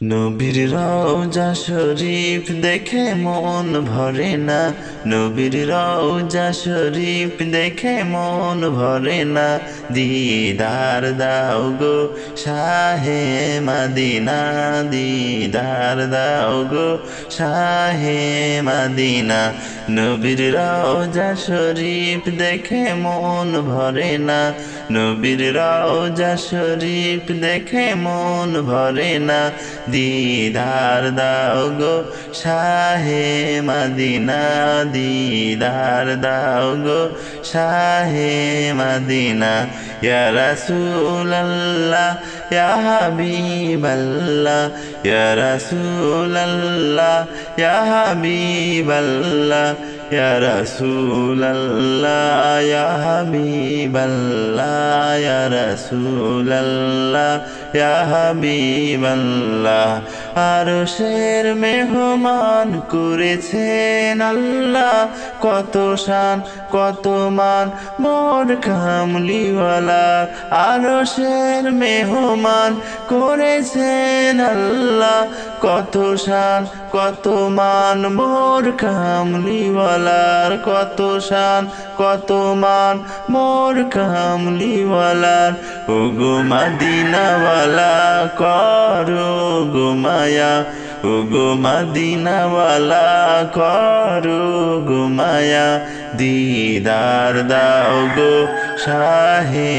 নবীর রওজা শরীফ দেখে মন ভরে না, নবীর রওজা শরীফ দেখে মন ভরে না। দিদার দাও গো শাহে মদিনা, দিদার দাও গো শাহে মদিনা। নবীর রওজা শরীফ দেখে মন ভরে না, নবীর রওজা শরীফ দেখে মন ভরে না। দিদার দাও গো শাহে মদিনা, দিদার দাও গো শাহে মদিনা। ইয়া রাসূলুল্লাহ ইয়া হাবিবাল্লাহ, ইয়া রাসূলুল্লাহ ইয়া হাবিবাল্লাহ, ইয়া রাসূলুল্লাহ ইয়া হাবিবাল্লাহ, ইয়া রাসূলুল্লাহ ইয়া হাবিবাল্লাহ। আরশের মেহমান করেছেন আল্লাহ, কত শান কত মান মোর কামলিওয়ালা। আরশের মেহমান করেছেন আল্লাহ, কত শান কত মান মোর কামলিওয়ালার, কত শান কত মান মোর কামলিওয়ালার। ও গো মদিনাওয়ালা করো গো মায়া, ও গো মদিনাওয়ালা করো গো মায়া। দিদার দাও গো শাহে